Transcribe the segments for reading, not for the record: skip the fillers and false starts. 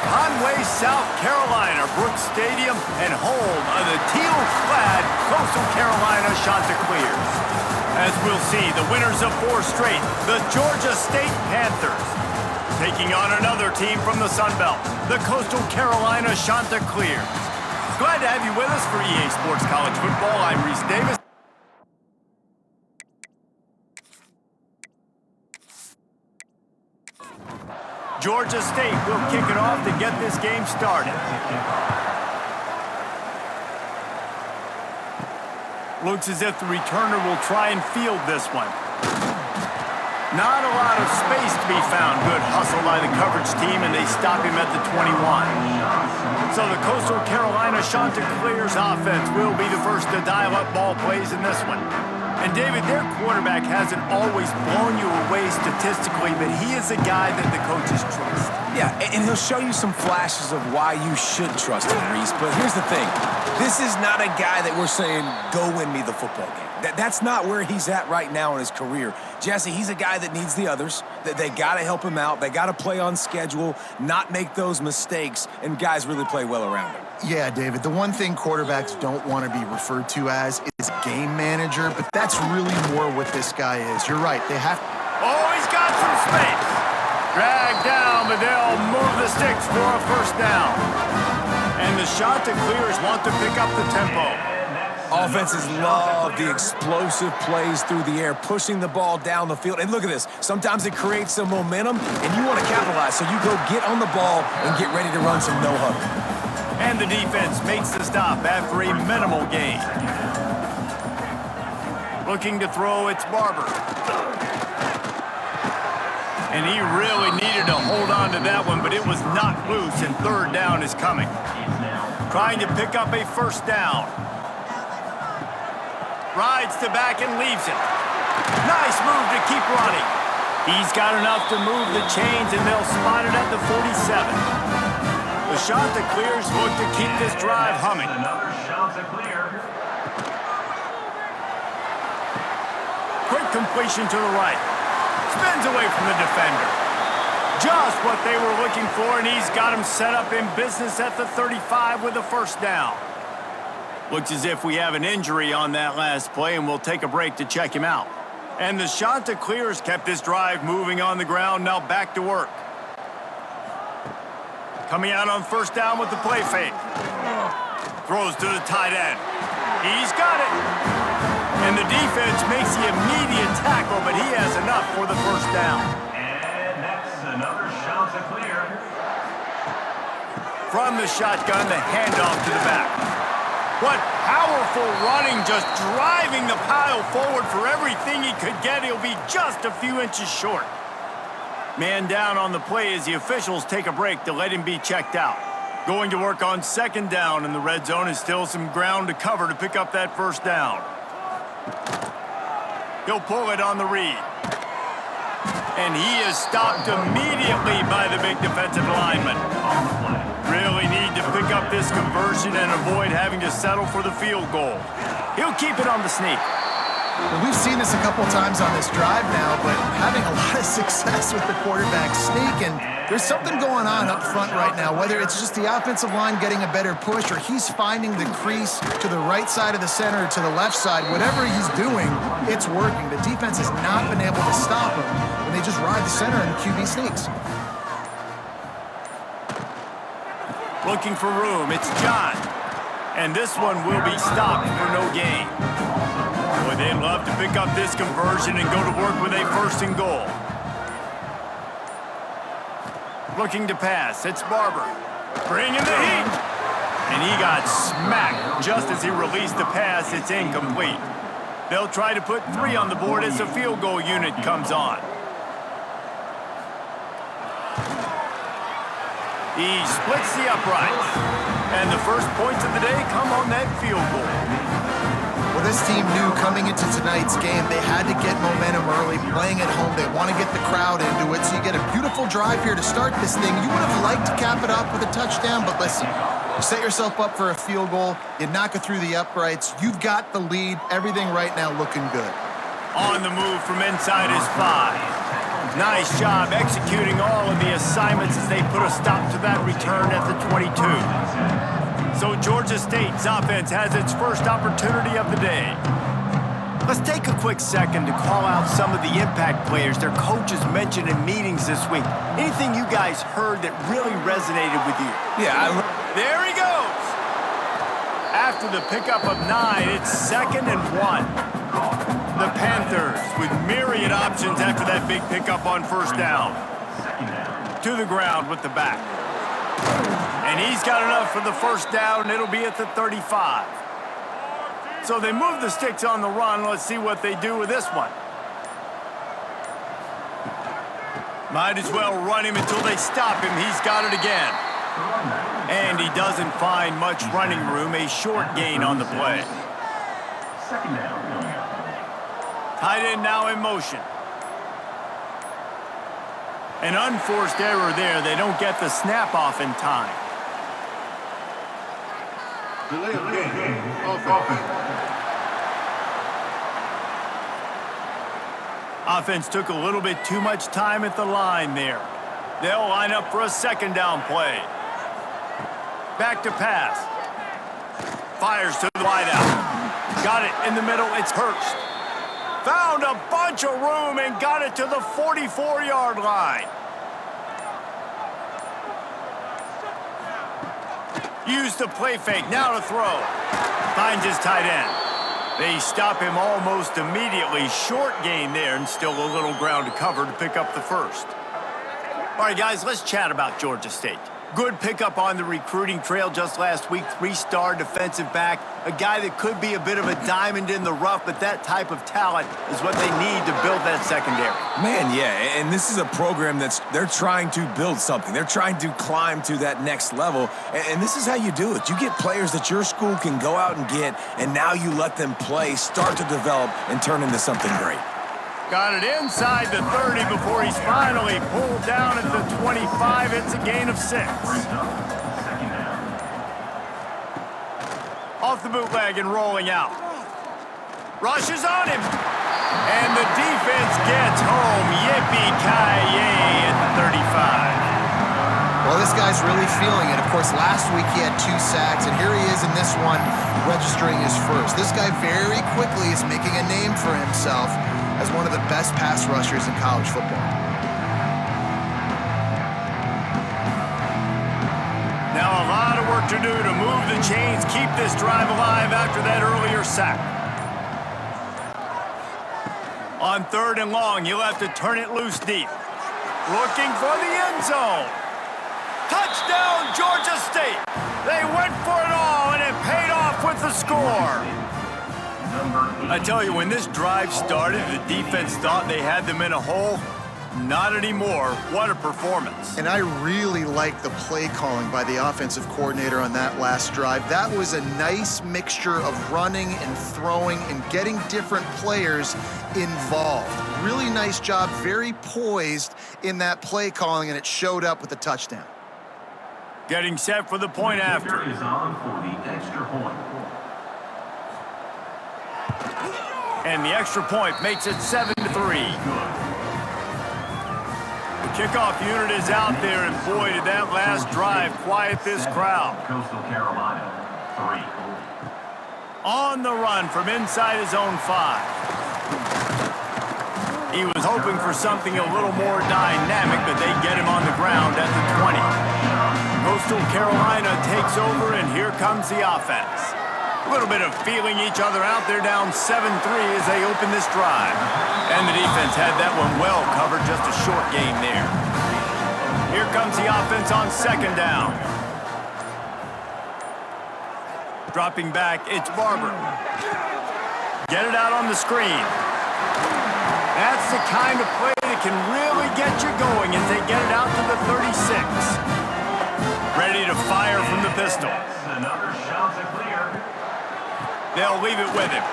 Conway, South Carolina, Brooks Stadium, and home of the teal-clad Coastal Carolina Chanticleers. As we'll see, the winners of 4 straight, the Georgia State Panthers, taking on another team from the Sun Belt, the Coastal Carolina Chanticleers. Glad to have you with us for EA Sports College Football. I'm Reese Davis. Georgia State will kick it off to get this game started. Looks as if the returner will try and field this one. Not a lot of space to be found. Good hustle by the coverage team, and they stop him at the 21. So the Coastal Carolina Chanticleers offense will be the first to dial up ball plays in this one. And David, their quarterback hasn't always blown you away statistically, but he is a guy that the coaches trust. Yeah, and he'll show you some flashes of why you should trust him, Reese. But here's the thing. This is not a guy that we're saying, go win me the football game. That's not where he's at right now in his career. Jesse, he's a guy that needs the others. They got to help him out. They got to play on schedule, not make those mistakes, and guys really play well around him. Yeah, David, the one thing quarterbacks don't want to be referred to as is game manager, but that's really more what this guy is. You're right, they have... Oh, he's got some space. Dragged down, but they'll move the sticks for a first down. And the Chanticleers want to pick up the tempo. Offenses love the explosive plays through the air, pushing the ball down the field. And look at this. Sometimes it creates some momentum, and you want to capitalize. So you go get on the ball and get ready to run some no-huddle. And the defense makes the stop after a minimal gain. Looking to throw, it's Barber. And he really needed to hold on to that one, but it was knocked loose, and third down is coming. Trying to pick up a first down. Rides to back and leaves it. Nice move to keep running. He's got enough to move the chains, and they'll spot it at the 47. The Chanticleers look to keep this drive humming. Another Chanticleer. Quick completion to the right. Spins away from the defender. Just what they were looking for, and he's got him set up in business at the 35 with a first down. Looks as if we have an injury on that last play, and we'll take a break to check him out. And the Chanticleers kept this drive moving on the ground, now back to work. Coming out on first down with the play fake. Throws to the tight end. He's got it. And the defense makes the immediate tackle, but he has enough for the first down. And next, another Chanticleer. From the shotgun, the handoff to the back. What powerful running, just driving the pile forward for everything he could get. He'll be just a few inches short. Man down on the play as the officials take a break to let him be checked out. Going to work on second down, and the red zone is still some ground to cover to pick up that first down. He'll pull it on the read. And he is stopped immediately by the big defensive lineman. Really need to pick up this conversion and avoid having to settle for the field goal. He'll keep it on the sneak. Well, we've seen this a couple times on this drive now, but having a lot of success with the quarterback sneak, and there's something going on up front right now, whether it's just the offensive line getting a better push or he's finding the crease to the right side of the center or to the left side. Whatever he's doing, it's working. The defense has not been able to stop him when they just ride the center and the QB sneaks. Looking for room, it's John. And this one will be stopped for no gain. Boy, they'd love to pick up this conversion and go to work with a first and goal. Looking to pass, it's Barber. Bringing the heat. And he got smacked just as he released the pass. It's incomplete. They'll try to put 3 on the board as the field goal unit comes on. He splits the uprights. And the first points of the day come on that field goal. Well, this team knew coming into tonight's game they had to get momentum early, playing at home. They want to get the crowd into it, so you get a beautiful drive here to start this thing. You would have liked to cap it off with a touchdown, but listen, you set yourself up for a field goal, you knock it through the uprights, you've got the lead, everything right now looking good. On the move from inside is 5. Nice job executing all of the assignments as they put a stop to that return at the 22. So Georgia State's offense has its first opportunity of the day. Let's take a quick second to call out some of the impact players their coaches mentioned in meetings this week. Anything you guys heard that really resonated with you? Yeah, There he goes! After the pickup of 9, it's 2nd and 1. The Panthers with myriad options after that big pickup on first down. To the ground with the back. And he's got enough for the first down, and it'll be at the 35. So they move the sticks on the run. Let's see what they do with this one. Might as well run him until they stop him. He's got it again. And he doesn't find much running room. A short gain on the play. Tight end now in motion. An unforced error there. They don't get the snap off in time. Delay of game. Offense. Offense took a little bit too much time at the line there. They'll line up for a second down play. Back to pass. Fires to the wideout. Got it in the middle. It's Hurst. Found a bunch of room and got it to the 44-yard line. Used the play fake. Now to throw. Finds his tight end. They stop him almost immediately. Short gain there and still a little ground to cover to pick up the first. All right, guys, let's chat about Georgia State. Good pickup on the recruiting trail just last week. 3-star defensive back. A guy that could be a bit of a diamond in the rough, but that type of talent is what they need to build that secondary. Man, yeah, and this is a program they're trying to build something. They're trying to climb to that next level, and this is how you do it. You get players that your school can go out and get, and now you let them play, start to develop, and turn into something great. Got it inside the 30 before he's finally pulled down at the 25. It's a gain of 6. Off the bootleg and rolling out. Rushes on him. And the defense gets home. Yippee-ki-yay at the 35. Well, this guy's really feeling it. Of course, last week he had 2 sacks, and here he is in this one registering his first. This guy very quickly is making a name for himself as one of the best pass rushers in college football. Now a lot of work to do to move the chains, keep this drive alive after that earlier sack. On 3rd and long, you'll have to turn it loose deep. Looking for the end zone. Touchdown, Georgia State. They went for it all, and it paid off with the score. I tell you, when this drive started, the defense thought they had them in a hole. Not anymore. What a performance. And I really like the play calling by the offensive coordinator on that last drive. That was a nice mixture of running and throwing and getting different players involved. Really nice job, very poised in that play calling, and it showed up with a touchdown. Getting set for the point after. Is on for the extra point. And the extra point makes it 7-3. The kickoff unit is out there, and boy, did that last drive quiet this crowd. Coastal Carolina, 3. On the run from inside his own 5. He was hoping for something a little more dynamic, but they get him on the ground at the 20. Coastal Carolina takes over, and here comes the offense. A little bit of feeling each other out. They're down 7-3 as they open this drive. And the defense had that one well covered, just a short gain there. Here comes the offense on 2nd down. Dropping back, it's Barber. Get it out on the screen. That's the kind of play that can really get you going as they get it out to the 36. Ready to fire from the pistol. Another shot to clear. They'll leave it with him.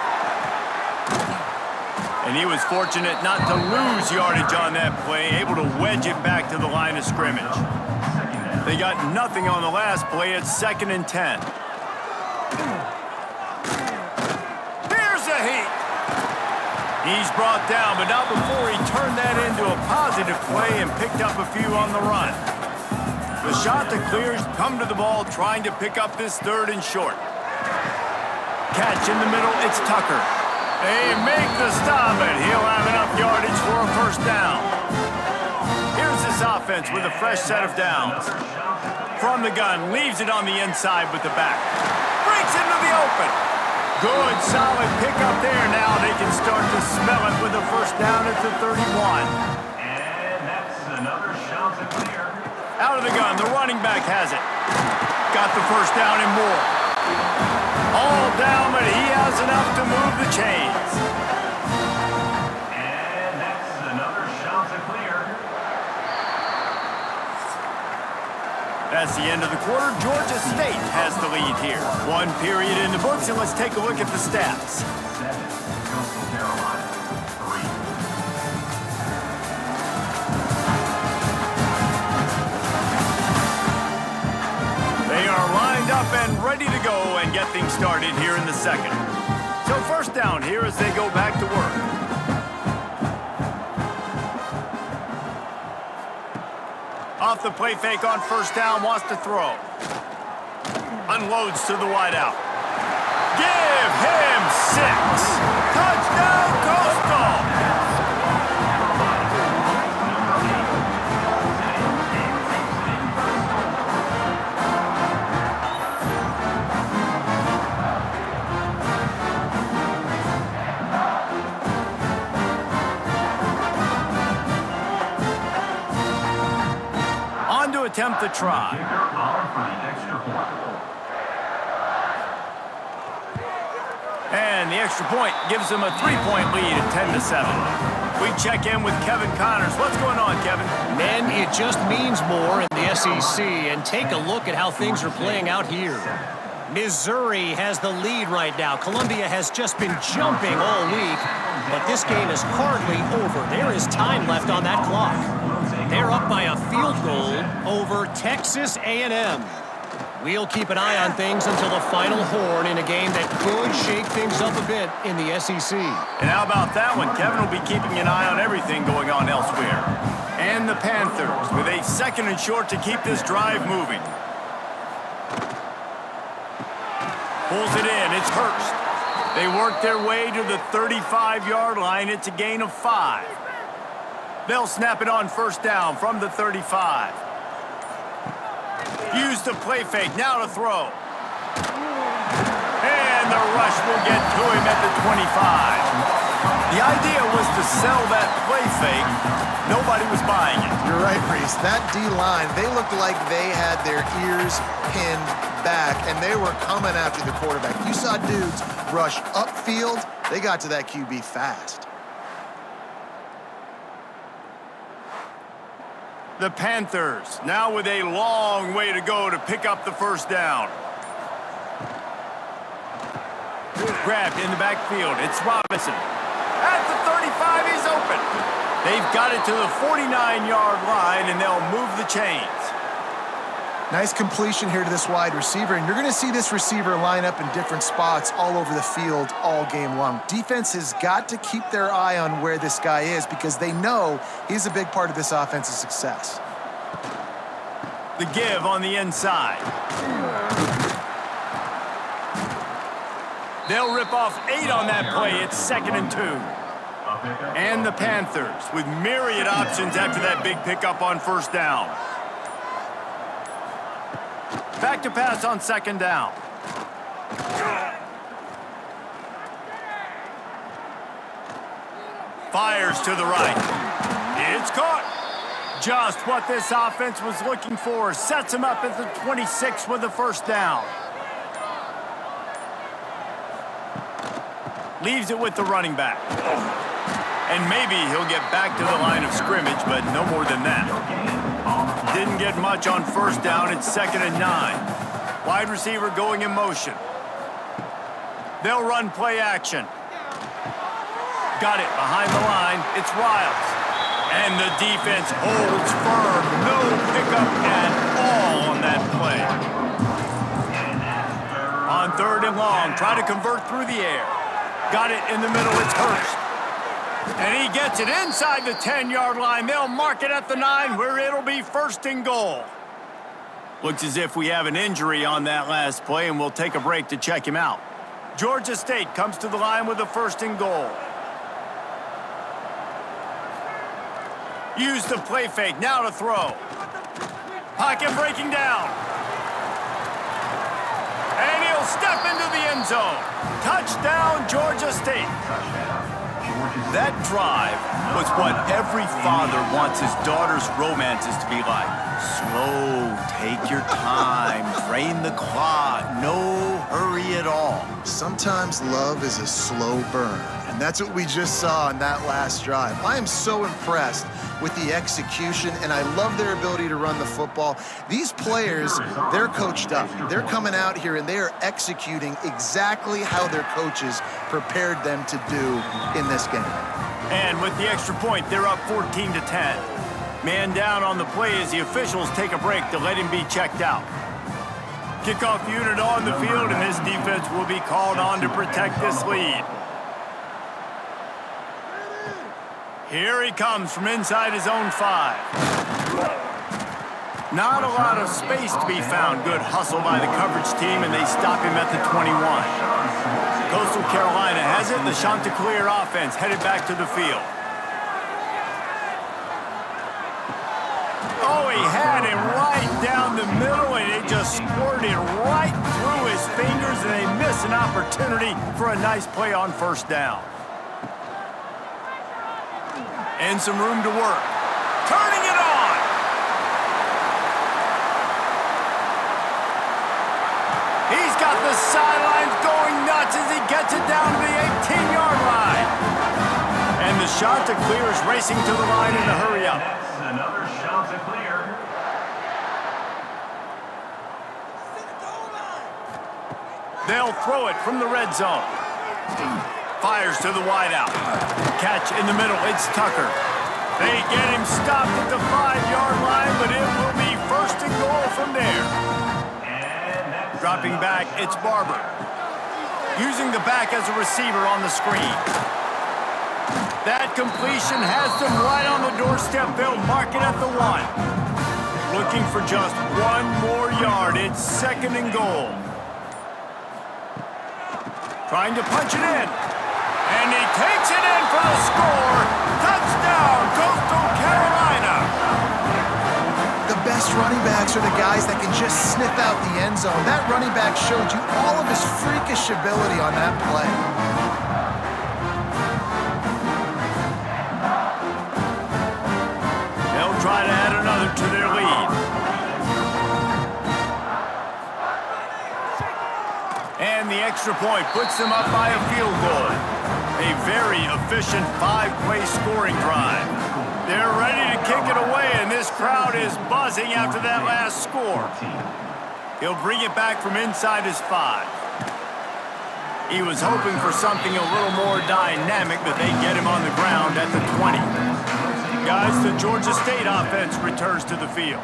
And he was fortunate not to lose yardage on that play, able to wedge it back to the line of scrimmage. They got nothing on the last play. It's 2nd and 10. Here's a heat. He's brought down, but not before he turned that into a positive play and picked up a few on the run. The shot that clears, come to the ball, trying to pick up this third and short. Catch in the middle, it's Tucker. They make the stop, and he'll have enough yardage for a first down. Here's this offense with a fresh set of downs. From the gun, leaves it on the inside with the back. Breaks into the open. Good, solid pickup there. Now they can start to smell it with a first down at the 31. And that's another shot to clear. Out of the gun, the running back has it. Got the first down and more. All down, but he has enough to move the chains. And that's another shot to clear. That's the end of the quarter. Georgia State has the lead here. One period in the books, and let's take a look at the stats. 7, Coastal Carolina, 3. They are lined up and ready to go and get things started here in the second. So first down here as they go back to work. Off the play fake on first down, wants to throw. Unloads to the wideout. Give him 6. Touchdown, Coastal! On to attempt the try. Kicker on for the extra point. And the extra point gives them a 3-point lead at 10-7. We check in with Kevin Connors. What's going on, Kevin? Men, it just means more in the SEC, and take a look at how things are playing out here. Missouri has the lead right now. Columbia has just been jumping all week, but this game is hardly over. There is time left on that clock. They're up by a field goal over Texas A&M. We'll keep an eye on things until the final horn in a game that could shake things up a bit in the SEC. And how about that one? Kevin will be keeping an eye on everything going on elsewhere. And the Panthers with a second and short to keep this drive moving. Pulls it in. It's Hurst. They work their way to the 35-yard line. It's a gain of 5. They'll snap it on first down from the 35. Use the play fake, now to throw. And the rush will get to him at the 25. The idea was to sell that play fake. Nobody was buying it. You're right, Reese. That D-line, they looked like they had their ears pinned back, and they were coming after the quarterback. You saw dudes rush upfield. They got to that QB fast. The Panthers now with a long way to go to pick up the first down. Grabbed in the backfield. It's Robinson. At the 35, he's open. They've got it to the 49-yard line, and they'll move the chains. Nice completion here to this wide receiver, and you're going to see this receiver line up in different spots all over the field all game long. Defense has got to keep their eye on where this guy is because they know he's a big part of this offense's success. The give on the inside. They'll rip off 8 on that play. It's 2nd and 2. And the Panthers with myriad options after that big pickup on first down. Back to pass on second down. Fires to the right. It's caught. Just what this offense was looking for. Sets him up at the 26 with the first down. Leaves it with the running back. And maybe he'll get back to the line of scrimmage, but no more than that. Didn't get much on first down. It's 2nd and 9. Wide receiver going in motion. They'll run play action. Got it behind the line. It's Riles. And the defense holds firm. No pickup at all on that play. On 3rd and long, try to convert through the air. Got it in the middle. It's Hurst. And he gets it inside the 10-yard line. They'll mark it at the 9, where it'll be 1st and goal. Looks as if we have an injury on that last play, and we'll take a break to check him out. Georgia State comes to the line with a 1st and goal. Use the play fake, now to throw. Pocket breaking down. And he'll step into the end zone. Touchdown, Georgia State. That drive was what every father wants his daughter's romances to be like. Slow, take your time, drain the clock, no hurry at all. Sometimes love is a slow burn, and that's what we just saw on that last drive. I am so impressed with the execution, and I love their ability to run the football. These players, they're coached up. They're coming out here, and they are executing exactly how their coaches prepared them to do in this game. And with the extra point, they're up 14-10. Man down on the play as the officials take a break to let him be checked out. Kickoff unit on the field, and this defense will be called on to protect this lead. Here he comes from inside his own 5. Not a lot of space to be found. Good hustle by the coverage team, and they stop him at the 21. Coastal Carolina has it. The Chanticleer offense headed back to the field. Oh, he had him right down the middle, and it just squirted right through his fingers, and they miss an opportunity for a nice play on 1st down. And some room to work. Turning it on! He's got the sidelines going nuts as he gets it down to the 18-yard line. And the Chanticleer is racing to the line in a hurry up. That's another Chanticleer. They'll throw it from the red zone. Fires to the wideout. Catch in the middle. It's Tucker. They get him stopped at the 5-yard line, but it will be 1st and goal from there. Dropping back, it's Barber. Using the back as a receiver on the screen. That completion has them right on the doorstep. They'll mark it at the 1. Looking for just 1 more yard. It's 2nd and goal. Trying to punch it in. And he takes it in for the score. Touchdown, Coastal Carolina. The best running backs are the guys that can just sniff out the end zone. That running back showed you all of his freakish ability on that play. They'll try to add another to their lead. And the extra point puts them up by a field goal. A very efficient 5-play scoring drive. They're ready to kick it away, and this crowd is buzzing after that last score. He'll bring it back from inside his 5. He was hoping for something a little more dynamic, but they get him on the ground at the 20. Guys, the Georgia State offense returns to the field.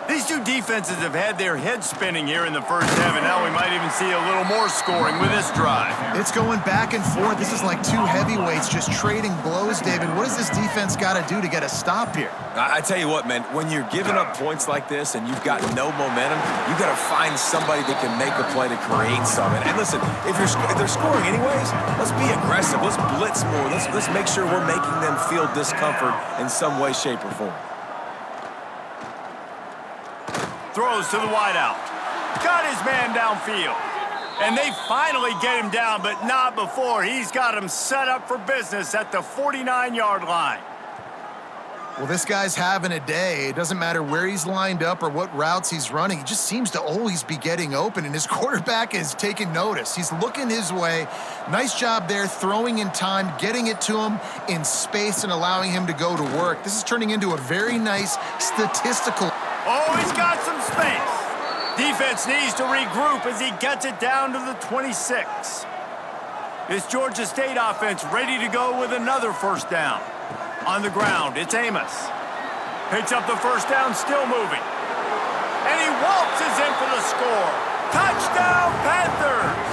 These two defenses have had their heads spinning here in the first half, and now we might even see a little more scoring with this drive. It's going back and forth. This is like 2 heavyweights just trading blows, David. What does this defense got to do to get a stop here? I tell you what, man, when you're giving up points like this and you've got no momentum, you got to find somebody that can make a play to create something. And listen, if they're scoring anyways, let's be aggressive. Let's blitz more. Let's make sure we're making them feel discomfort in some way, shape, or form. Throws to the wideout. Got his man downfield. And they finally get him down, but not before. He's got him set up for business at the 49-yard line. Well, this guy's having a day. It doesn't matter where he's lined up or what routes he's running. He just seems to always be getting open, and his quarterback is taking notice. He's looking his way. Nice job there, throwing in time, getting it to him in space and allowing him to go to work. This is turning into a very nice statistical... Oh, he's got some space. Defense needs to regroup as he gets it down to the 26. This Georgia State offense ready to go with another 1st down. On the ground, it's Amos. Picks up the 1st down, still moving. And he waltzes in for the score. Touchdown, Panthers!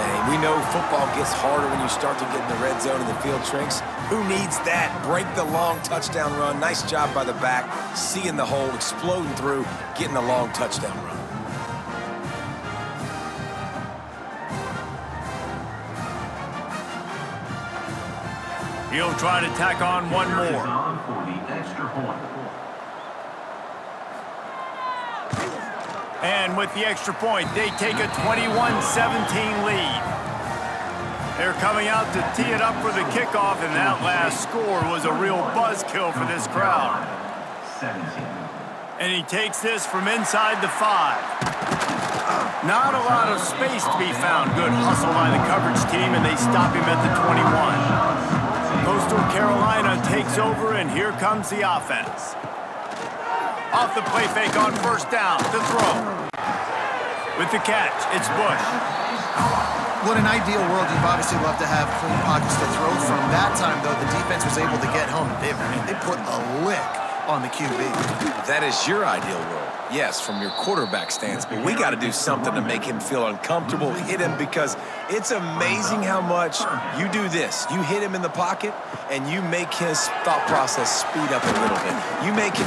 Man, he We know football gets harder when you start to get in the red zone and the field shrinks. Who needs that? Break the long touchdown run. Nice job by the back, seeing the hole, exploding through, getting the long touchdown run. He'll try to tack on one more. For the extra point. And with the extra point, they take a 21-17 lead. They're coming out to tee it up for the kickoff, and that last score was a real buzzkill for this crowd. 17. And he takes this from inside the 5. Not a lot of space to be found. Good hustle by the coverage team, and they stop him at the 21. Coastal Carolina takes over, and here comes the offense. Off the play fake on first down to throw. With the catch, it's Bush. Well, in an ideal world, you'd obviously love to have clean pockets to throw from. That time, though, the defense was able to get home. They put a lick on the QB. That is your ideal world. Yes, from your quarterback stance, but we got to do something to make him feel uncomfortable, hit him, because it's amazing how much you do this. You hit him in the pocket, and you make his thought process speed up a little bit. You make him...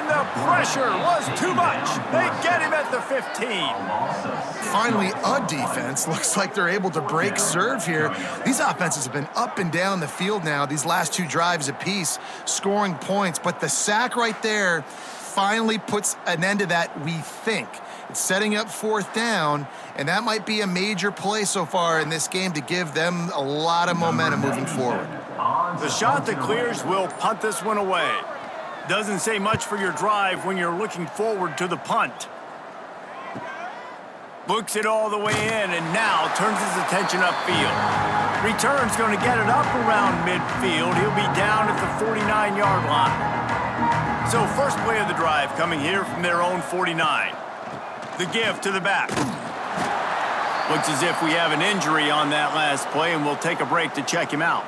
And the pressure was too much. They get him at the 15. Finally, a defense. Looks like they're able to break serve here. These offenses have been up and down the field now, these last 2 drives apiece, scoring points. But the sack right there finally puts an end to that, we think. It's setting up 4th down, and that might be a major play so far in this game to give them a lot of momentum moving forward. The shot that clears will punt this one away. Doesn't say much for your drive when you're looking forward to the punt. Books it all the way in, and now turns his attention upfield. Return's going to get it up around midfield. He'll be down at the 49-yard line. So first play of the drive coming here from their own 49. The give to the back. Looks as if we have an injury on that last play, and we'll take a break to check him out.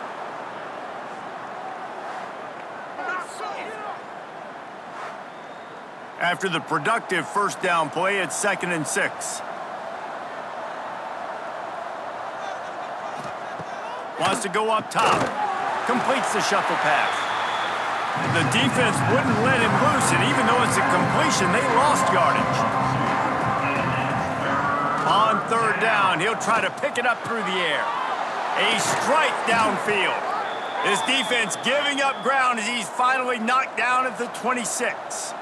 After the productive first down play, it's 2nd and 6. Wants to go up top. Completes the shuffle pass. The defense wouldn't let him loose, and even though it's a completion, they lost yardage. On 3rd down, he'll try to pick it up through the air. A strike downfield. His defense giving up ground as he's finally knocked down at the 26.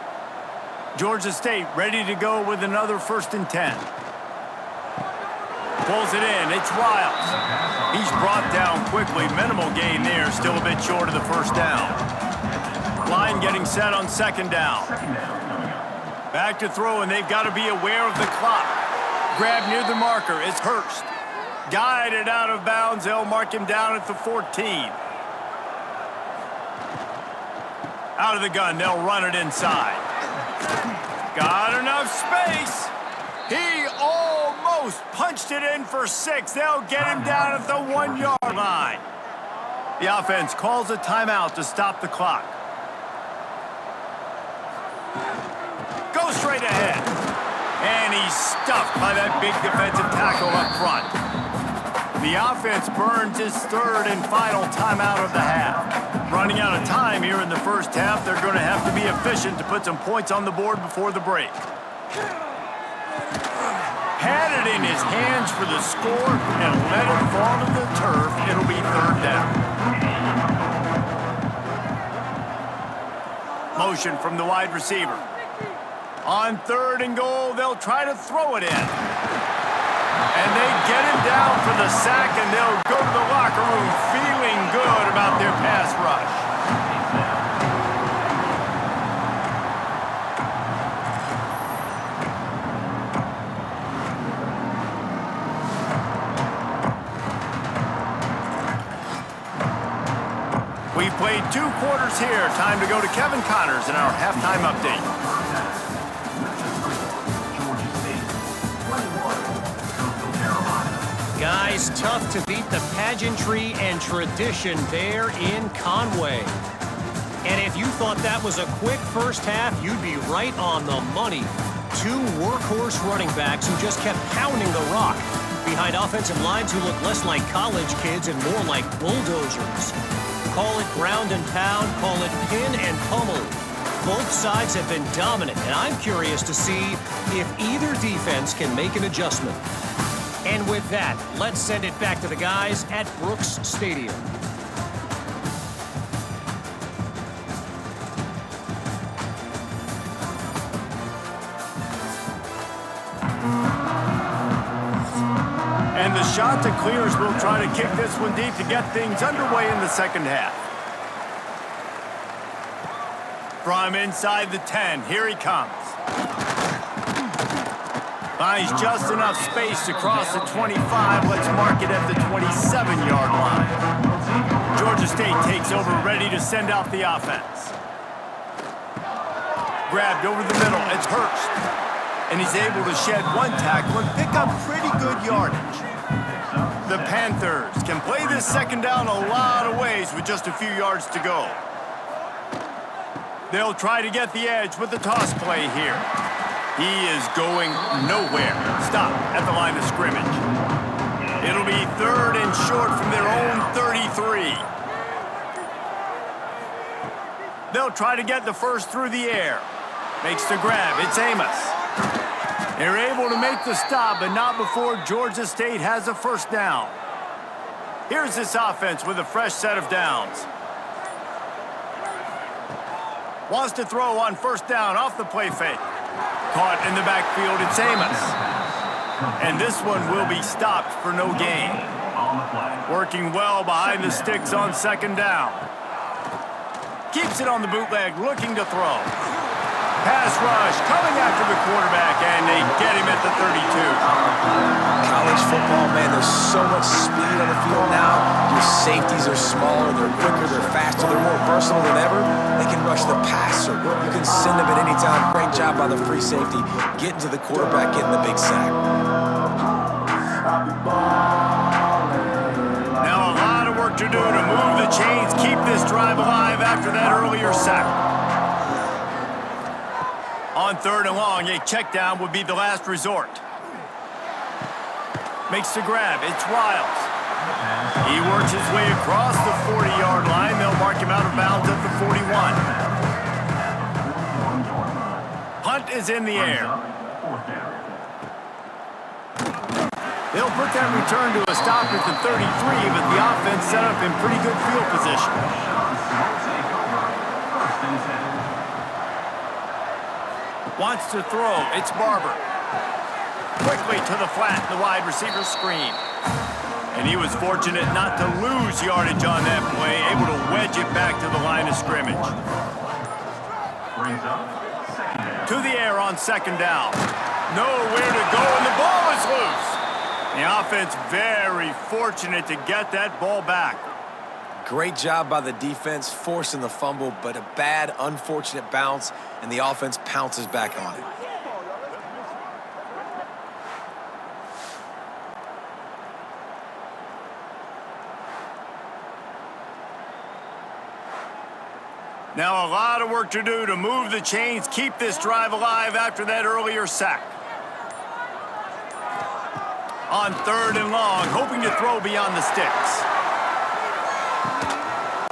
Georgia State ready to go with another 1st and 10. Pulls it in. It's Riles. He's brought down quickly. Minimal gain there. Still a bit short of the 1st down. Line getting set on 2nd down. Back to throw, and they've got to be aware of the clock. Grab near the marker. It's Hurst. Guided out of bounds. They'll mark him down at the 14. Out of the gun. They'll run it inside. Got enough space. He almost punched it in for 6. They'll get him down at the 1-yard line. The offense calls a timeout to stop the clock. Go straight ahead. And he's stuffed by that big defensive tackle up front. The offense burns his 3rd and final timeout of the half. Running out of time here in the first half, they're going to have to be efficient to put some points on the board before the break. Had it in his hands for the score and let it fall to the turf. It'll be 3rd down. Motion from the wide receiver. On 3rd and goal, they'll try to throw it in. And they get him down for the sack, and they'll go to the locker room feeling good about their pass rush. We've played 2 quarters here. Time to go to Kevin Connors in our halftime update. Guys, tough to beat the pageantry and tradition there in Conway. And if you thought that was a quick first half, you'd be right on the money. 2 workhorse running backs who just kept pounding the rock. behind offensive lines who look less like college kids and more like bulldozers. Call it ground and pound, call it pin and pummel. Both sides have been dominant, and I'm curious to see if either defense can make an adjustment. And with that, let's send it back to the guys at Brooks Stadium. And the shot to clears will try to kick this one deep to get things underway in the second half. From inside the 10, here he comes. Finds just enough space to cross the 25. Let's mark it at the 27-yard line. Georgia State takes over, ready to send out the offense. Grabbed over the middle, it's Hurst. And he's able to shed one tackle and pick up pretty good yardage. The Panthers can play this second down a lot of ways with just a few yards to go. They'll try to get the edge with the toss play here. He is going nowhere. Stop at the line of scrimmage. It'll be 3rd and short from their own 33. They'll try to get the first through the air. Makes the grab. It's Amos. They're able to make the stop, but not before Georgia State has a first down. Here's this offense with a fresh set of downs. Wants to throw on first down off the play fake. Caught in the backfield, it's Amos. And this one will be stopped for no gain. Working well behind the sticks on second down. Keeps it on the bootleg, looking to throw. Pass rush coming after the quarterback, and they get him at the 32. College football, man, there's so much speed on the field now. Your safeties are smaller, they're quicker, they're faster, they're more versatile than ever. They can rush the passer. You can send them at any time. Great job by the free safety, getting to the quarterback, getting the big sack. Now a lot of work to do to move the chains, keep this drive alive after that earlier sack. On 3rd and long, a check down would be the last resort. Makes the grab, it's Wiles. He works his way across the 40-yard line. They'll mark him out of bounds at the 41. Punt is in the air. They'll put that return to a stop at the 33, but the offense set up in pretty good field position. Wants to throw, it's Barber. Quickly to the flat, the wide receiver screen. And he was fortunate not to lose yardage on that play, able to wedge it back to the line of scrimmage. To the air on second down. Nowhere to go, and the ball is loose. The offense very fortunate to get that ball back. Great job by the defense, forcing the fumble, but a bad, unfortunate bounce, and the offense pounces back on it. Now a lot of work to do to move the chains, keep this drive alive after that earlier sack. On 3rd and long, hoping to throw beyond the sticks.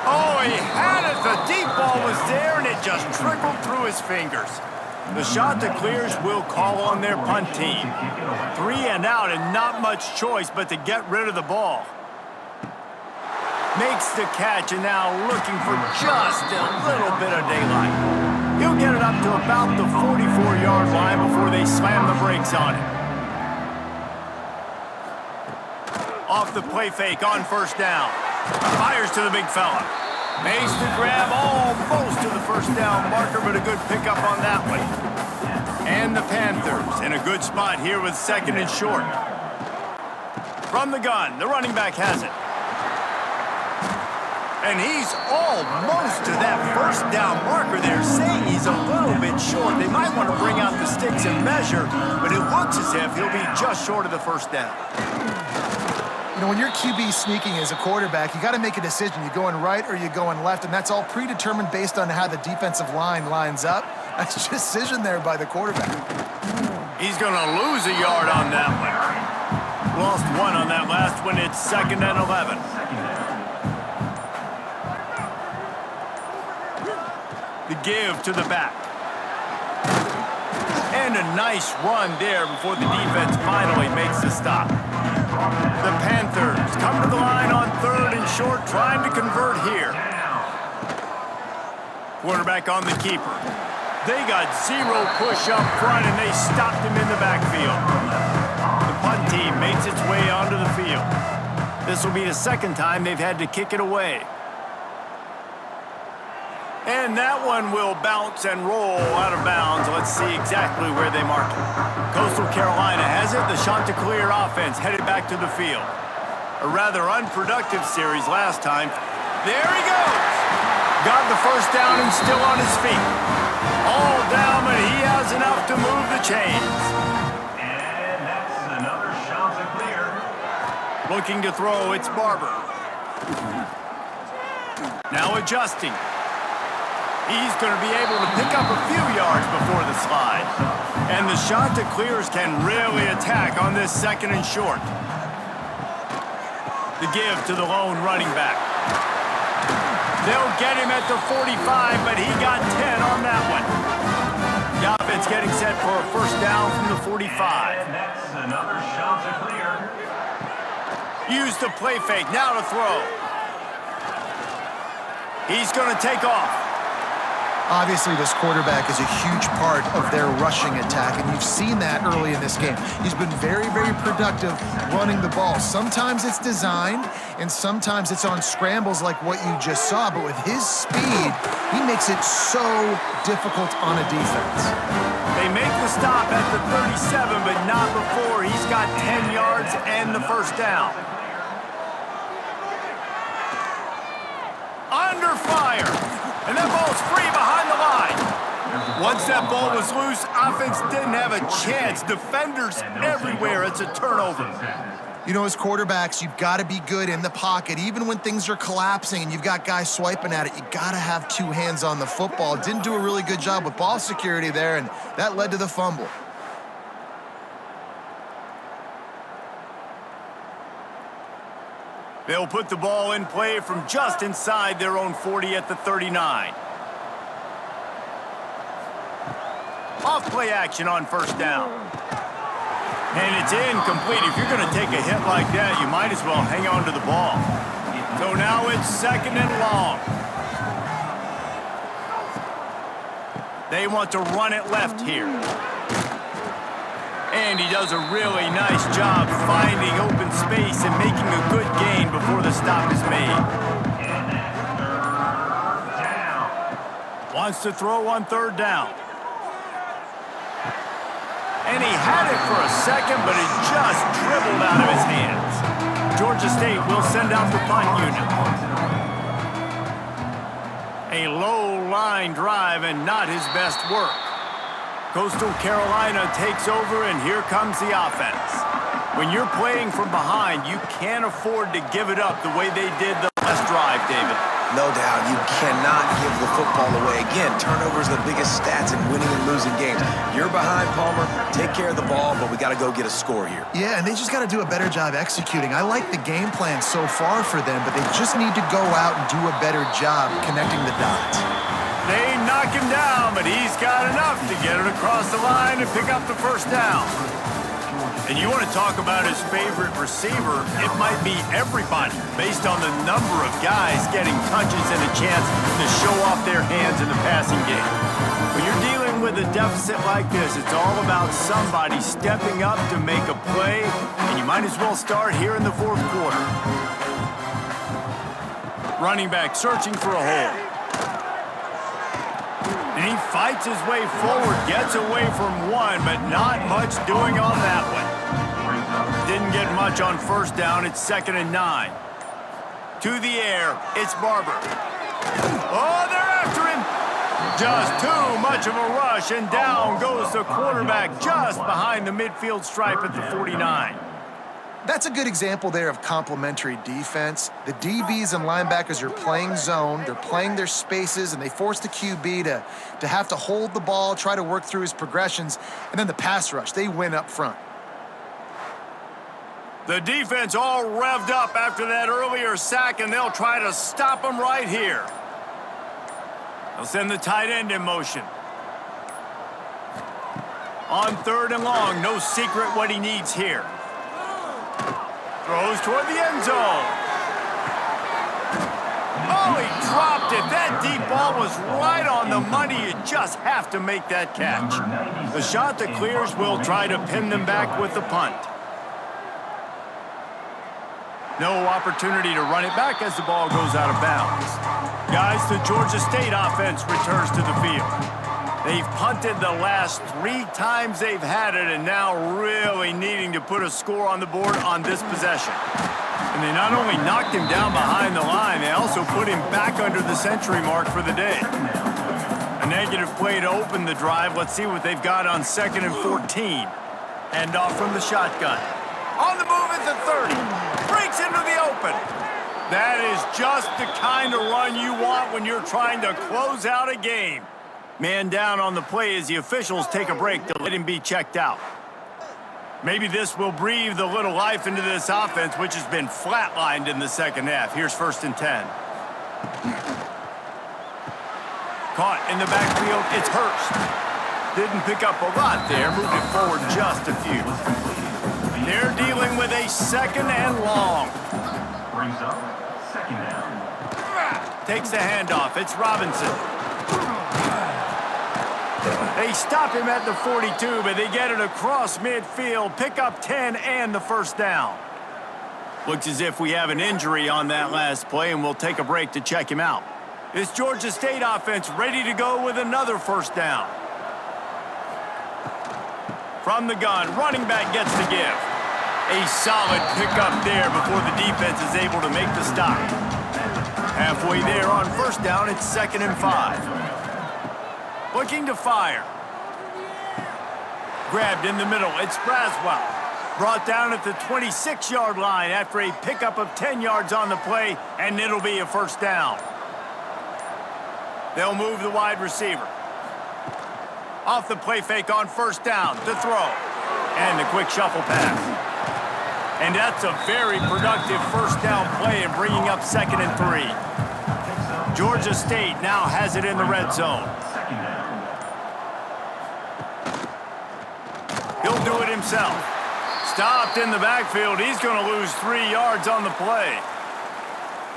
Oh, he had it. The deep ball was there, and it just trickled through his fingers. The shot that clears will call on their punt team. 3 and out, and not much choice but to get rid of the ball. Makes the catch, and now looking for just a little bit of daylight. He'll get it up to about the 44-yard line before they slam the brakes on it. Off the play fake on first down. Fires to the big fella. Makes the grab almost to the first down marker, but a good pickup on that one. And the Panthers in a good spot here with 2nd and short. From the gun, the running back has it. And he's almost to that first down marker. They're saying he's a little bit short. They might want to bring out the sticks and measure, but it looks as if he'll be just short of the first down. You know, when you're QB sneaking as a quarterback, you got to make a decision. You going right or you going left, and that's all predetermined based on how the defensive line lines up. That's a decision there by the quarterback. He's going to lose a yard on that one. lost one on that last one. It's 2nd and 11. The give to the back. And a nice run there before the defense finally makes the stop. The Panthers come to the line on 3rd and short, trying to convert here. Quarterback on the keeper. They got 0 push up front, and they stopped him in the backfield. The punt team makes its way onto the field. This will be the 2nd time they've had to kick it away. And that one will bounce and roll out of bounds. Let's see exactly where they mark it. Coastal Carolina has it. The Chanticleer offense headed back to the field. A rather unproductive series last time. There he goes. Got the first down and still on his feet. All down, but he has enough to move the chains. And that's another Chanticleer. Looking to throw, it's Barber. Now adjusting. He's going to be able to pick up a few yards before the slide. And the Chanticleers can really attack on this 2nd and short. The give to the lone running back. They'll get him at the 45, but he got 10 on that one. The offense getting set for a first down from the 45. And that's another Chanticleer. Use the play fake, now to throw. He's going to take off. Obviously, this quarterback is a huge part of their rushing attack, and you've seen that early in this game. He's been very, very productive running the ball. Sometimes it's designed, and sometimes it's on scrambles like what you just saw, but with his speed, he makes it so difficult on a defense. They make the stop at the 37, but not before. He's got 10 yards and the first down. Under fire. And that ball's free behind the line. Once that ball was loose, offense didn't have a chance. Defenders everywhere. It's a turnover. You know, as quarterbacks, you've got to be good in the pocket. Even when things are collapsing and you've got guys swiping at it, you got to have 2 hands on the football. Didn't do a really good job with ball security there, and that led to the fumble. They'll put the ball in play from just inside their own 40 at the 39. Off play action on first down. And it's incomplete. If you're going to take a hit like that, you might as well hang on to the ball. So now it's 2nd and long. They want to run it left here. And he does a really nice job finding open space and making a good gain before the stop is made. Wants to throw on 3rd down. And he had it for a second, but it just dribbled out of his hands. Georgia State will send out the punt unit. A low line drive and not his best work. Coastal Carolina takes over, and here comes the offense. When you're playing from behind, you can't afford to give it up the way they did the last drive, David. No doubt, you cannot give the football away. Again, turnovers are the biggest stats in winning and losing games. You're behind, Palmer. Take care of the ball, but we got to go get a score here. Yeah, and they just got to do a better job executing. I like the game plan so far for them, but they just need to go out and do a better job connecting the dots. They knock him down, but he's got enough to get it across the line and pick up the first down. And you want to talk about his favorite receiver, it might be everybody based on the number of guys getting touches and a chance to show off their hands in the passing game. When you're dealing with a deficit like this, it's all about somebody stepping up to make a play, and you might as well start here in the 4th quarter. Running back searching for a hole. And he fights his way forward, gets away from one, but not much doing on that one. Didn't get much on first down. It's 2nd and 9. To the air, it's Barber. Oh, they're after him. Just too much of a rush, and down goes the quarterback just behind the midfield stripe at the 49. That's a good example there of complementary defense. The DBs and linebackers are playing zone, they're playing their spaces, and they force the QB to have to hold the ball, try to work through his progressions, and then the pass rush, they win up front. The defense all revved up after that earlier sack, and they'll try to stop him right here. They'll send the tight end in motion. On 3rd and long, no secret what he needs here. Throws toward the end zone. Oh, he dropped it. That deep ball was right on the money. You just have to make that catch. The shot that clears will try to pin them back with the punt. No opportunity to run it back as the ball goes out of bounds. Guys, the Georgia State offense returns to the field. They've punted the last 3 times they've had it, and now really needing to put a score on the board on this possession. And they not only knocked him down behind the line, they also put him back under the century mark for the day. A negative play to open the drive. Let's see what they've got on 2nd and 14. Hand off from the shotgun. On the move at the 30. Breaks into the open. That is just the kind of run you want when you're trying to close out a game. Man down on the play as the officials take a break to let him be checked out. Maybe this will breathe a little life into this offense, which has been flatlined in the second half. Here's 1st and 10. Caught in the backfield, it's Hurst. Didn't pick up a lot there, moved it forward just a few. They're dealing with a 2nd and long. Brings up 2nd down. Takes the handoff, it's Robinson. They stop him at the 42, but they get it across midfield, pick up 10 and the 1st down. Looks as if we have an injury on that last play, and we'll take a break to check him out. This Georgia State offense ready to go with another 1st down. From the gun, running back gets the give. A solid pickup there before the defense is able to make the stop. Halfway there on 1st down, it's 2nd and 5. Looking to fire. Grabbed in the middle, it's Braswell. Brought down at the 26-yard line after a pickup of 10 yards on the play, and it'll be a 1st down. They'll move the wide receiver. Off the play fake on 1st down, to throw. And the quick shuffle pass. And that's a very productive 1st down play in bringing up 2nd and 3. Georgia State now has it in the red zone. He'll do it himself. Stopped in the backfield. He's going to lose 3 yards on the play.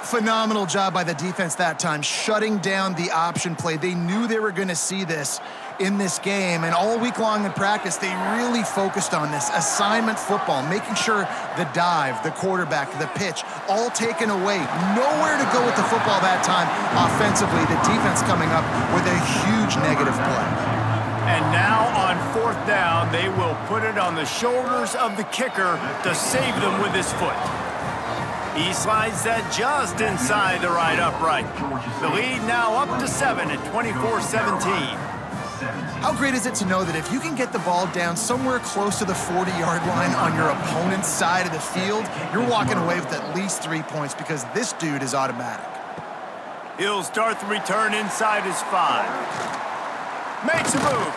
Phenomenal job by the defense that time, shutting down the option play. They knew they were going to see this in this game, and all week long in practice, they really focused on this assignment football, making sure the dive, the quarterback, the pitch, all taken away. Nowhere to go with the football that time offensively. The defense coming up with a huge negative play. And now on 4th down, they will put it on the shoulders of the kicker to save them with his foot. He slides that just inside the right upright. The lead now up to 7 at 24-17. How great is it to know that if you can get the ball down somewhere close to the 40-yard line on your opponent's side of the field, you're walking away with at least 3 points because this dude is automatic. He'll start the return inside his 5. Makes a move.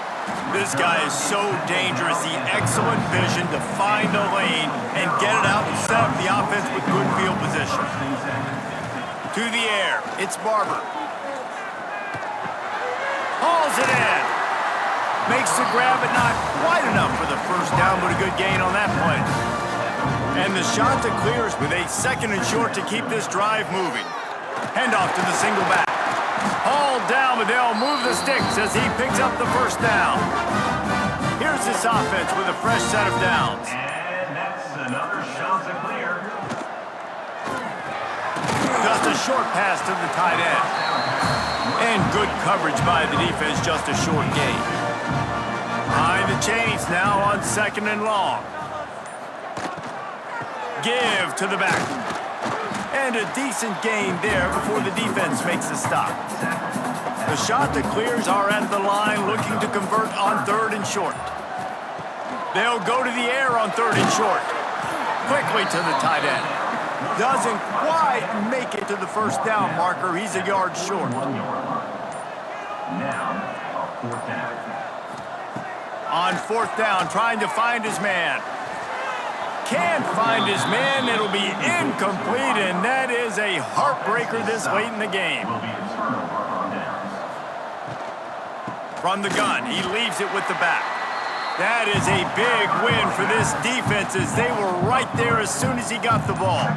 This guy is so dangerous. The excellent vision to find a lane and get it out and set up the offense with good field position. To the air, it's Barber. Hauls it in. Makes the grab, but not quite enough for the 1st down, but a good gain on that play. And the shot that clears with a 2nd and short to keep this drive moving. Handoff to the single back. Hauled down, but they'll move the sticks as he picks up the 1st down. Here's this offense with a fresh set of downs. And that's another shot to clear. Just a short pass to the tight end. And good coverage by the defense, just a short gain. Behind the chains now on 2nd and long. Give to the back. And a decent gain there before the defense makes the stop. The shot that clears are at the line looking to convert on 3rd and short. They'll go to the air on 3rd and short. Quickly to the tight end. Doesn't quite make it to the 1st down marker. He's a yard short. Now, a 4th down. On 4th down, trying to find his man. can't find his man. It'll be incomplete, and that is a heartbreaker this late in the game. From the gun, he leaves it with the back. That is a big win for this defense as they were right there as soon as he got the ball.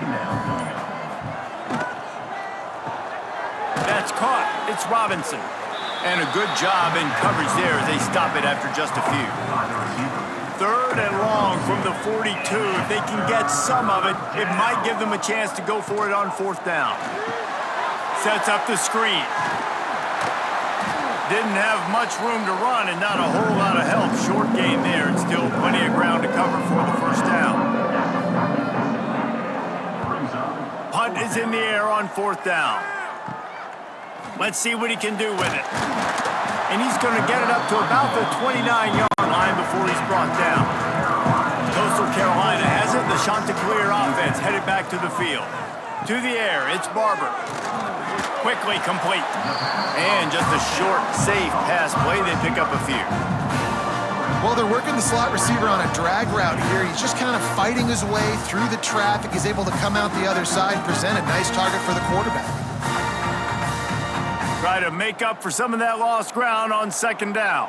That's caught. It's Robinson. And a good job in coverage there as they stop it after just a few. 3rd and long from the 42. If they can get some of it, it might give them a chance to go for it on 4th down. Sets up the screen. Didn't have much room to run and not a whole lot of help. Short gain there and still plenty of ground to cover for the 1st down. Punt is in the air on 4th down. Let's see what he can do with it. And he's going to get it up to about the 29-yard line before he's brought down. Coastal Carolina has it. The Chanticleer offense headed back to the field. To the air, it's Barber. Quickly complete. And just a short, safe pass play. They pick up a few. Well, they're working the slot receiver on a drag route here. He's just kind of fighting his way through the traffic. He's able to come out the other side, present a nice target for the quarterback. Try to make up for some of that lost ground on 2nd down.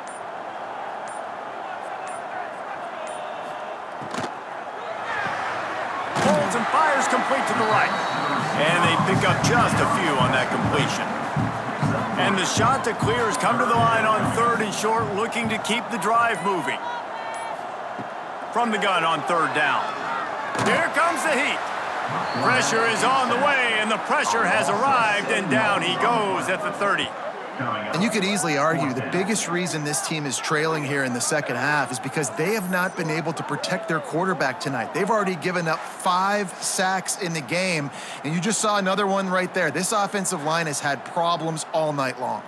Holds and fires complete to the right. And they pick up just a few on that completion. And the Chanticleers come to the line on 3rd and short, looking to keep the drive moving. From the gun on 3rd down. Here comes the heat. Pressure is on the way, and the pressure has arrived, and down he goes at the 30. And you could easily argue the biggest reason this team is trailing here in the 2nd half is because they have not been able to protect their quarterback tonight. They've already given up 5 sacks in the game, and you just saw another one right there. This offensive line has had problems all night long.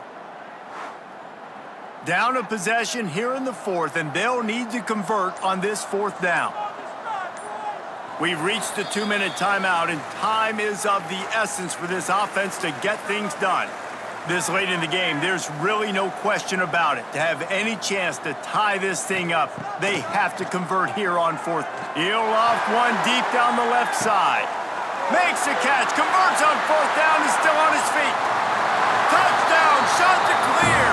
Down a possession here in the 4th, and they'll need to convert on this 4th down. We've reached the 2-minute timeout, and time is of the essence for this offense to get things done. This late in the game, there's really no question about it. To have any chance to tie this thing up, they have to convert here on 4th. He'll loft one deep down the left side. Makes a catch, converts on 4th down, is still on his feet. Touchdown, Chanticleer.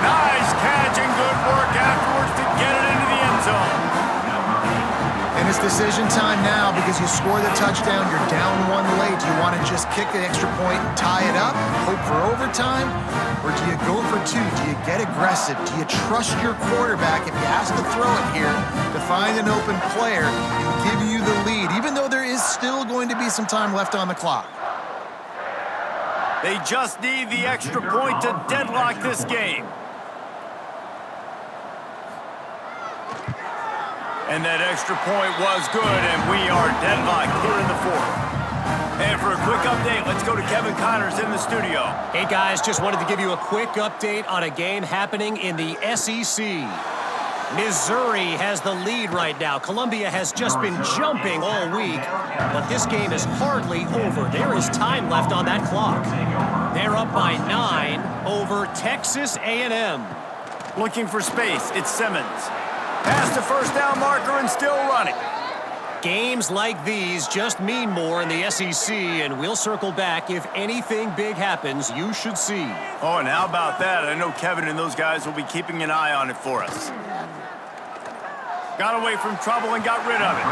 Nice catch and good work afterwards to get it into the end zone. And it's decision time now because you score the touchdown, you're down 1 late. Do you want to just kick the extra point and tie it up, hope for overtime? Or do you go for 2? Do you get aggressive? Do you trust your quarterback if he has to throw it here to find an open player and give you the lead, even though there is still going to be some time left on the clock? They just need the extra point to deadlock this game. And that extra point was good, and we are deadlocked here in the 4th. And for a quick update, let's go to Kevin Connors in the studio. Hey, guys, just wanted to give you a quick update on a game happening in the SEC. Missouri has the lead right now. Columbia has just been jumping all week, but this game is hardly over. There is time left on that clock. They're up by 9 over Texas A&M. Looking for space, it's Simmons. Past the 1st down marker and still running. Games like these just mean more in the SEC, and we'll circle back if anything big happens you should see. Oh, and how about that? I know Kevin and those guys will be keeping an eye on it for us. Got away from trouble and got rid of it.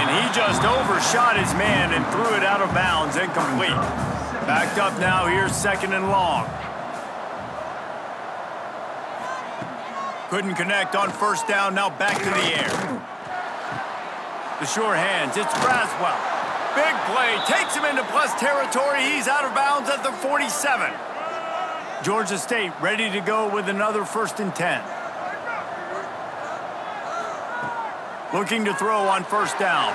And he just overshot his man and threw it out of bounds, incomplete. Backed up now, here's 2nd and long. Couldn't connect on 1st down, now back to the air. The sure hands, it's Braswell. Big play, takes him into plus territory. He's out of bounds at the 47. Georgia State ready to go with another 1st and 10. Looking to throw on 1st down.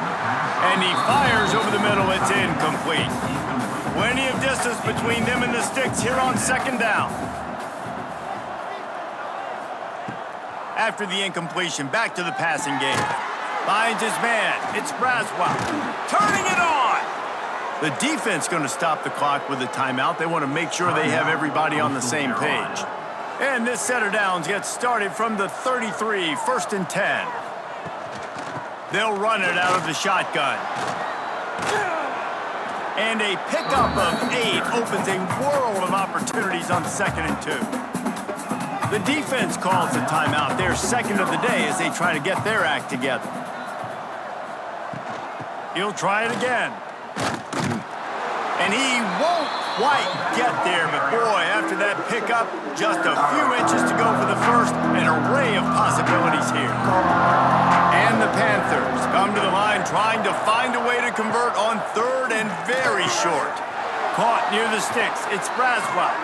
And he fires over the middle, it's incomplete. Plenty of distance between them and the sticks here on 2nd down. After the incompletion, back to the passing game. Finds his man. It's Braswell. Turning it on! The defense going to stop the clock with a timeout. They want to make sure they have everybody on the same page. And this set of downs gets started from the 33, 1st and 10. They'll run it out of the shotgun. And a pickup of 8 opens a world of opportunities on 2nd and 2. The defense calls the timeout. Their second of the day as they try to get their act together. He'll try it again. And he won't quite get there, but boy, after that pickup, just a few inches to go for the first. An array of possibilities here. And the Panthers come to the line trying to find a way to convert on 3rd and very short. Caught near the sticks. It's Braswell.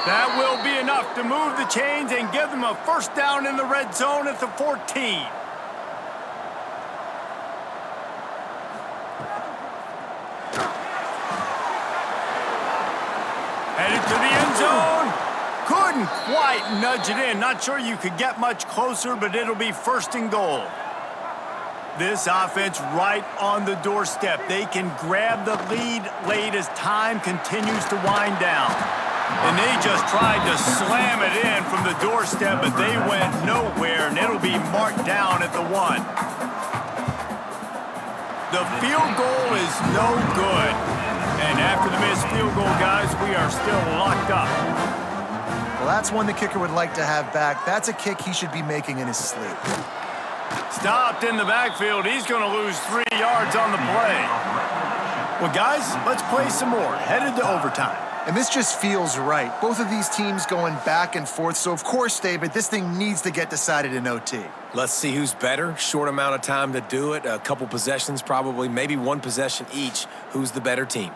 That will be enough to move the chains and give them a first down in the red zone at the 14. Headed to the end zone. Couldn't quite nudge it in. Not sure you could get much closer, but it'll be 1st and goal. This offense right on the doorstep. They can grab the lead late as time continues to wind down. And they just tried to slam it in from the doorstep, but they went nowhere, and it'll be marked down at the 1. The field goal is no good. And after the missed field goal, guys, we are still locked up. Well, that's one the kicker would like to have back. That's a kick he should be making in his sleep. Stopped in the backfield. He's going to lose 3 yards on the play. Well, guys, let's play some more. Headed to overtime. And this just feels right. Both of these teams going back and forth. So, of course, David, this thing needs to get decided in OT. Let's see who's better. Short amount of time to do it. A couple possessions probably, maybe 1 possession each. Who's the better team?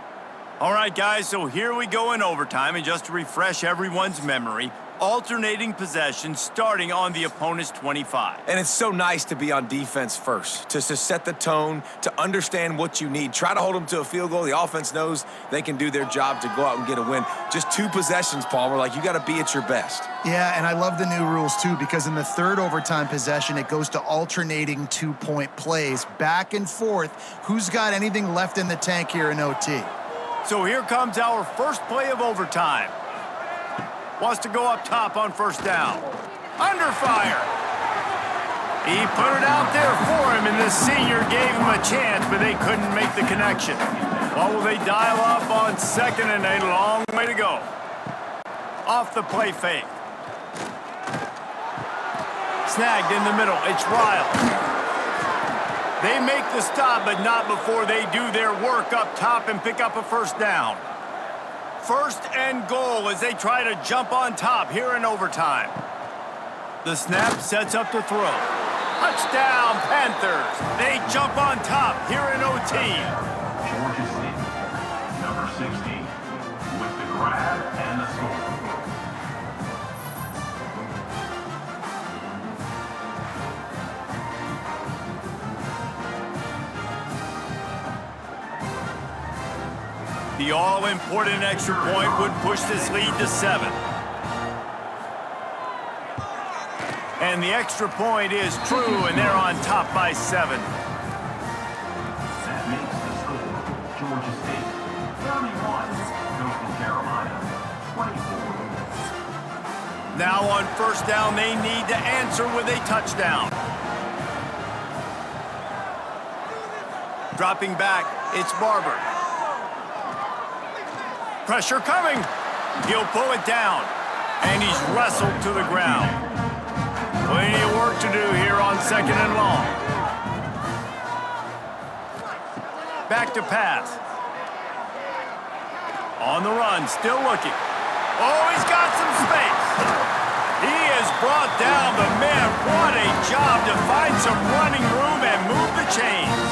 All right, guys, so here we go in overtime. And just to refresh everyone's memory, alternating possessions starting on the opponent's 25. And it's so nice to be on defense first, to set the tone, to understand what you need. Try to hold them to a field goal. The offense knows they can do their job to go out and get a win. Just 2 possessions, Palmer. Like, you got to be at your best. Yeah, and I love the new rules, too, because in the 3rd overtime possession, it goes to alternating 2-point plays, back and forth. Who's got anything left in the tank here in OT? So here comes our first play of overtime. Wants to go up top on 1st down. Under fire. He put it out there for him, and the senior gave him a chance, but they couldn't make the connection. What will they dial up on 2nd and a long way to go? Off the play fake. Snagged in the middle. It's Riles. They make the stop, but not before they do their work up top and pick up a 1st down. 1st and goal as they try to jump on top here in overtime. The snap sets up to throw. Touchdown, Panthers. They jump on top here in OT. Georgia State, number 16, with the grab and the score. The all-important extra point would push this lead to 7. And the extra point is true, and they're on top by 7. That makes the score Georgia State 31, Coastal Carolina 24. Now on 1st down, they need to answer with a touchdown. Dropping back, it's Barber. Pressure coming. He'll pull it down, and he's wrestled to the ground. Plenty of work to do here on 2nd and long. Back to pass. On the run, still looking. Oh, he's got some space. He is brought down, but man, what a job to find some running room and move the chains.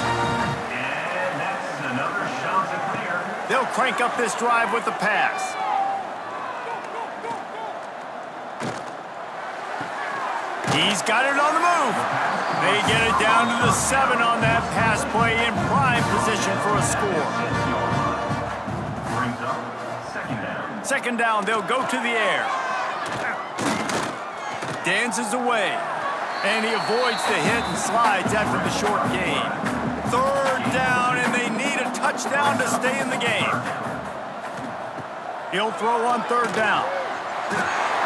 And that's another shot to clear. They'll crank up this drive with the pass. He's got it on the move. They get it down to the 7 on that pass play in prime position for a score. Brings up 2nd down. 2nd down, they'll go to the air. Dances away, and he avoids the hit and slides after the short gain. 3rd down, and they need a touchdown to stay in the game. He'll throw on 3rd down.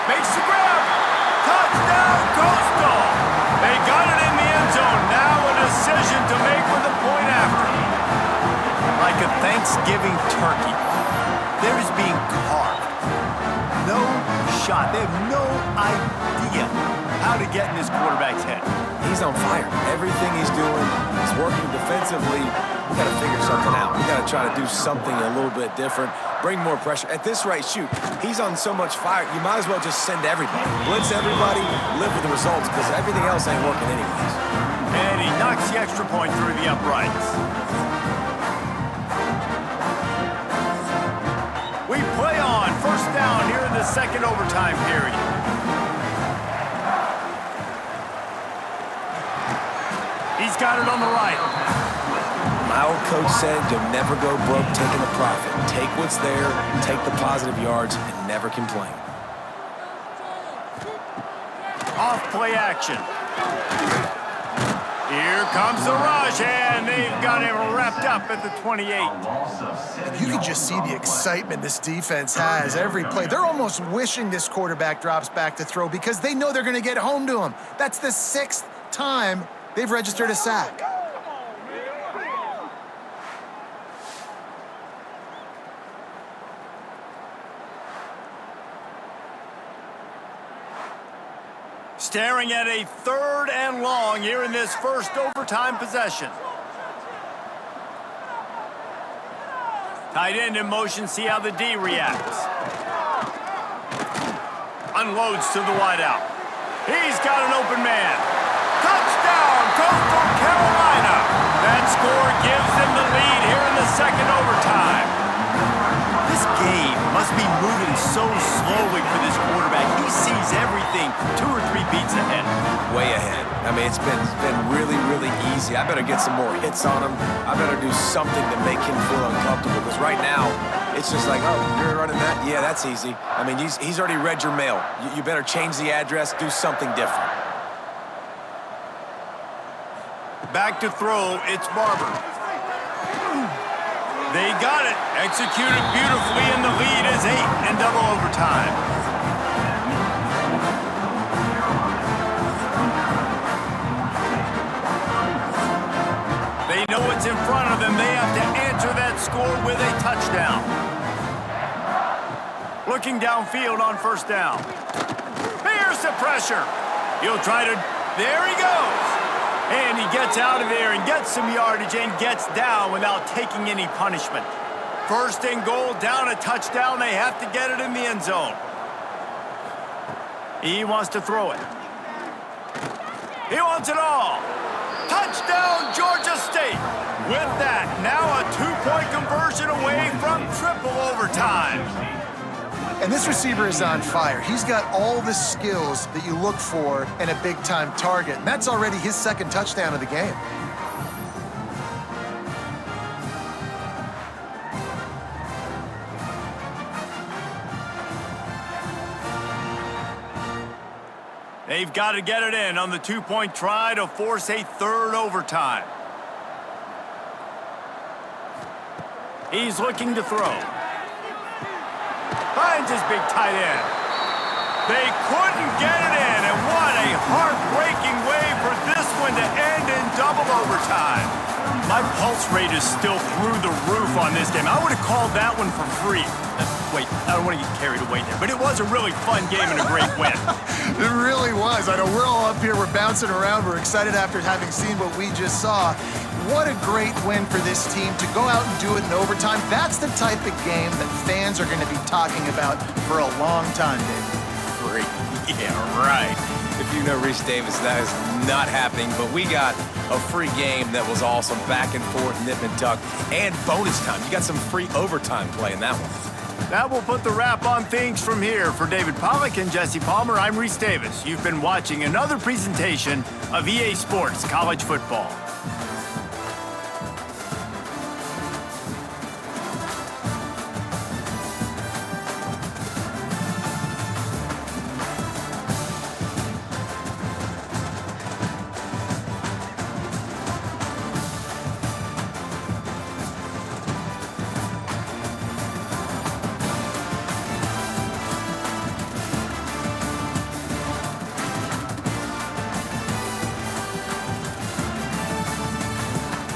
Makes the grab. Touchdown, Coastal. They got it in the end zone. Now it is decision to make with the point after. Like a Thanksgiving turkey, they're just being carved. No shot. They have no idea how to get in this quarterback's head. He's on fire. Everything he's doing is working defensively. We got to figure something out. We got to try to do something a little bit different. Bring more pressure. At this rate, shoot, he's on so much fire, you might as well just send everybody. Blitz everybody, live with the results, because everything else ain't working anyways. And he knocks the extra point through the uprights. We play on. First down here in the second overtime period. He's got it on the right. My old coach said you'll never go broke taking the profit. Take what's there, take the positive yards, and never complain. Off play action. Here comes the rush, and they've got him wrapped up at the 28. You can just see the excitement this defense has every play. They're almost wishing this quarterback drops back to throw because they know they're going to get home to him. That's the 6th time they've registered a sack. Staring at a 3rd and long here in this first overtime possession. Tight end in motion, see how the D reacts. Unloads to the wideout. He's got an open man. Touchdown, Coastal Carolina. That score gives them the lead here in the second overtime. This game must be moving so slowly for this quarterback. He sees everything 2 or 3 beats ahead. Way ahead. I mean, it's been really, really easy. I better get some more hits on him. I better do something to make him feel uncomfortable, because right now, it's just like, oh, you're running that? Yeah, that's easy. I mean, he's already read your mail. You better change the address, do something different. Back to throw, it's Barber. They got it. Executed beautifully, and the lead is 8 in double overtime. They know what's in front of them. They have to answer that score with a touchdown. Looking downfield on first down. Here's the pressure. He'll try to... There he goes. And he gets out of there and gets some yardage and gets down without taking any punishment. First and goal, down a touchdown. They have to get it in the end zone. He wants to throw it. He wants it all. Touchdown, Georgia State. With that, now a 2-point conversion away from triple overtime. And this receiver is on fire. He's got all the skills that you look for in a big-time target. And that's already his 2nd touchdown of the game. They've got to get it in on the 2-point try to force a 3rd overtime. He's looking to throw. Finds his big tight end. They couldn't get it in, and what a heartbreaking way for this one to end in double overtime. My pulse rate is still through the roof on this game. I would have called that one for free. Wait, I don't want to get carried away there, but it was a really fun game and a great win. It really was. I know we're all up here, we're bouncing around, we're excited after having seen what we just saw. What a great win for this team to go out and do it in overtime. That's the type of game that fans are going to be talking about for a long time, Dave. Free. Yeah, right. If you know Reese Davis, that is not happening, but we got a free game that was awesome. Back and forth, nip and tuck, and bonus time. You got some free overtime play in that one. That will put the wrap on things from here. For David Pollack and Jesse Palmer, I'm Reese Davis. You've been watching another presentation of EA Sports College Football.